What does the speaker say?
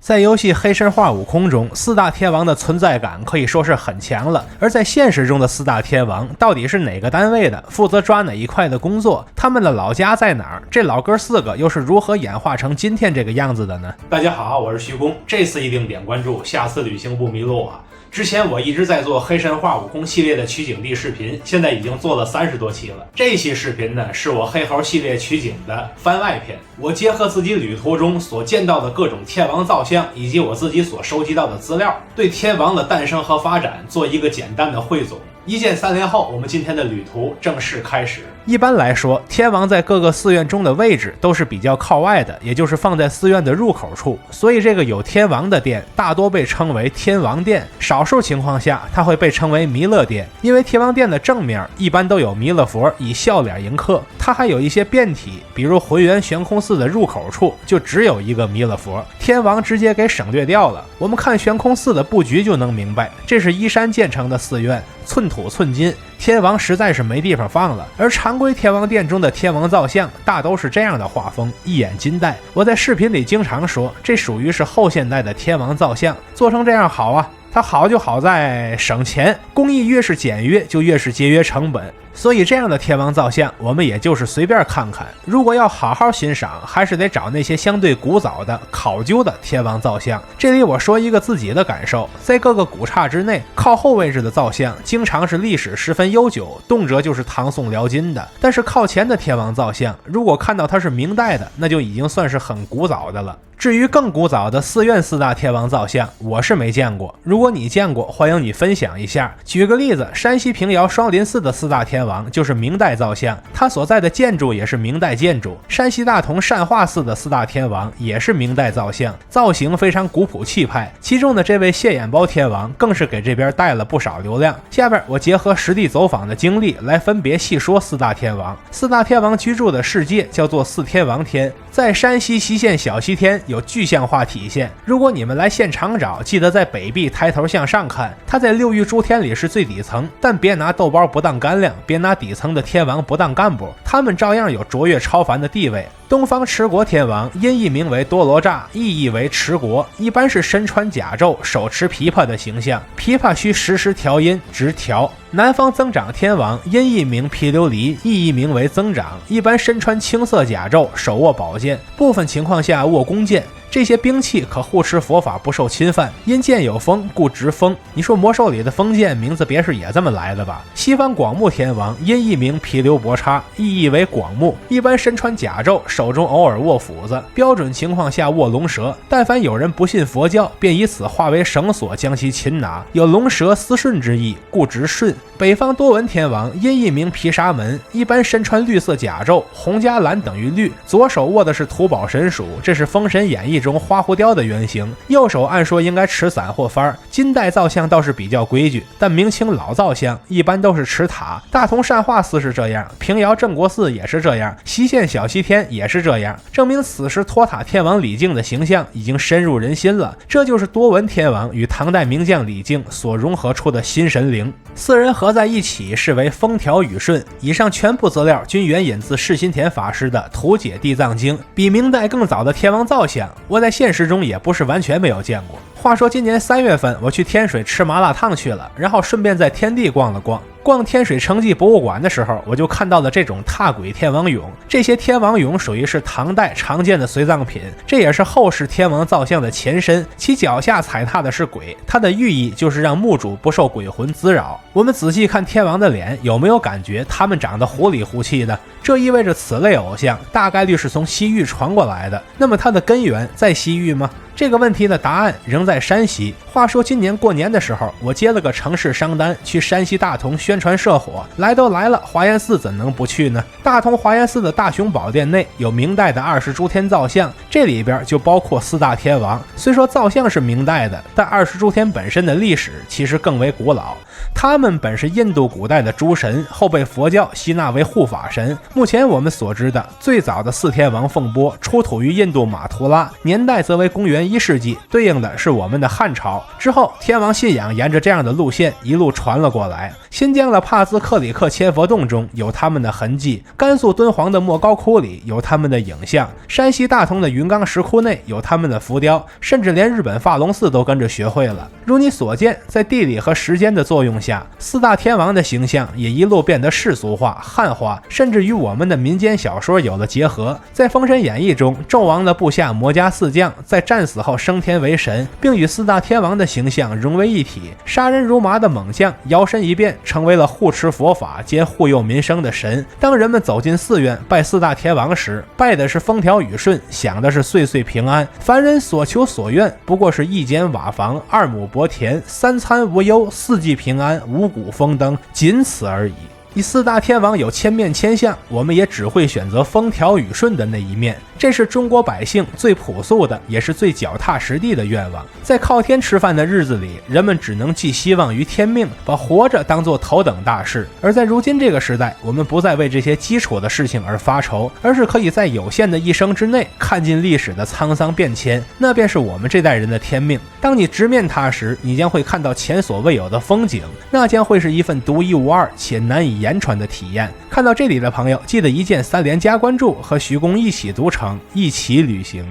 在游戏《黑神话：悟空》中，四大天王的存在感可以说是很强了。而在现实中的四大天王到底是哪个单位的，负责抓哪一块的工作，他们的老家在哪儿？这老哥四个又是如何演化成今天这个样子的呢？大家好，我是徐工，这次一定点关注，下次旅行不迷路啊！之前我一直在做《黑神话：悟空》系列的取景地视频，现在已经做了30多期了。这期视频呢，是我黑猴系列取景的番外篇。我结合自己旅途中所见到的各种天王造像，以及我自己所收集到的资料，对天王的诞生和发展做一个简单的汇总。一键3连后，我们今天的旅途正式开始。一般来说，天王在各个寺院中的位置都是比较靠外的，也就是放在寺院的入口处，所以这个有天王的殿大多被称为天王殿，少数情况下它会被称为弥勒殿，因为天王殿的正面一般都有弥勒佛以笑脸迎客，它还有一些变体，比如浑元悬空寺的入口处就只有一个弥勒佛，天王直接给省略掉了。我们看悬空寺的布局就能明白，这是依山建成的寺院，寸土寸金，天王实在是没地方放了。而常规天王殿中的天王造像大都是这样的画风，一眼金带。我在视频里经常说，这属于是后现代的天王造像，做成这样好啊。它好就好在省钱，工艺越是简约就越是节约成本，所以这样的天王造像我们也就是随便看看。如果要好好欣赏，还是得找那些相对古早的考究的天王造像。这里我说一个自己的感受，在各个古刹之内，靠后位置的造像经常是历史十分悠久，动辄就是唐宋辽金的，但是靠前的天王造像，如果看到它是明代的，那就已经算是很古早的了。至于更古早的寺院四大天王造像，我是没见过。如果你见过，欢迎你分享一下。举个例子，山西平遥双林寺的四大天王就是明代造像，它所在的建筑也是明代建筑。山西大同善化寺的四大天王也是明代造像，造型非常古朴气派。其中的这位蟹眼包天王更是给这边带了不少流量。下边我结合实地走访的经历来分别细说四大天王。四大天王居住的世界叫做四天王天，在山西西县小西天有具象化体现。如果你们来现场找，记得在北壁抬头向上看，它在六欲诸天里是最底层，但别拿豆包不当干粮，别拿底层的天王不当干部，他们照样有卓越超凡的地位。东方持国天王音译名为多罗刹，意译为持国，一般是身穿甲胄，手持琵琶的形象，琵琶需实时调音，直调。南方增长天王音译名毗琉璃，意译名为增长，一般身穿青色甲胄，手握宝剑，部分情况下握弓箭。这些兵器可护持佛法不受侵犯，因剑有锋，故直锋。你说魔兽里的锋剑名字别是也这么来的吧？西方广目天王因译名毗琉博叉，意译为广目，一般身穿甲胄，手中偶尔握斧子，标准情况下握龙蛇。但凡有人不信佛教，便以此化为绳索将其擒拿，有龙蛇思顺之意，故直顺。北方多闻天王因译名毗沙门，一般身穿绿色甲胄，红加蓝等于绿，左手握的是土宝神属，这是《封神演义》中花狐雕的原型，右手按说应该持伞或幡。金代造像倒是比较规矩，但明清老造像一般都是持塔。大同善化寺是这样，平遥镇国寺也是这样，西县小西天也是这样，证明此时托塔天王李靖的形象已经深入人心了。这就是多闻天王与唐代名将李靖所融合出的新神灵，四人合在一起是为风调雨顺。以上全部资料均援引自释心田法师的《图解地藏经》。比明代更早的天王造像，我在现实中也不是完全没有见过。话说今年3月份我去天水吃麻辣烫去了，然后顺便在天地逛了逛。逛天水城际博物馆的时候，我就看到了这种踏鬼天王俑。这些天王俑属于是唐代常见的随葬品，这也是后世天王造像的前身。其脚下踩踏的是鬼，它的寓意就是让墓主不受鬼魂滋扰。我们仔细看天王的脸，有没有感觉他们长得糊里糊气的？这意味着此类偶像大概率是从西域传过来的。那么它的根源在西域吗？这个问题的答案仍在山西。话说今年过年的时候，我接了个城市商单，去山西大同宣传社火。来都来了，华严寺怎能不去呢？大同华严寺的大雄宝殿内有明代的20诸天造像，这里边就包括四大天王。虽说造像是明代的，但20诸天本身的历史其实更为古老。他们本是印度古代的诸神，后被佛教吸纳为护法神。目前我们所知的最早的四天王凤波出土于印度马图拉，年代则为公元1世纪，对应的是我们的汉朝。之后，天王信仰沿着这样的路线一路传了过来。新疆的帕兹克里克千佛洞中有他们的痕迹，甘肃敦煌的莫高窟里有他们的影像，山西大同的云冈石窟内有他们的浮雕，甚至连日本法隆寺都跟着学会了。如你所见，在地理和时间的作用下，四大天王的形象也一路变得世俗化、汉化，甚至与我们的民间小说有了结合。在《封神演义》中，纣王的部下魔家四将在战死后升天为神，并与四大天王的形象融为一体。杀人如麻的猛将摇身一变，成为了护持佛法兼护佑民生的神。当人们走进寺院拜四大天王时，拜的是风调雨顺，想的是岁岁平安。凡人所求所愿，不过是一间瓦房、2亩薄田、3餐无忧、4季平安、5谷丰登，仅此而已。以四大天王有千面千相，我们也只会选择风调雨顺的那一面。这是中国百姓最朴素的，也是最脚踏实地的愿望。在靠天吃饭的日子里，人们只能寄希望于天命，把活着当作头等大事。而在如今这个时代，我们不再为这些基础的事情而发愁，而是可以在有限的一生之内看尽历史的沧桑变迁，那便是我们这代人的天命。当你直面它时，你将会看到前所未有的风景，那将会是一份独一无二且难以言传的体验。看到这里的朋友，记得一键3连加关注，和徐工一起读成，一起旅行。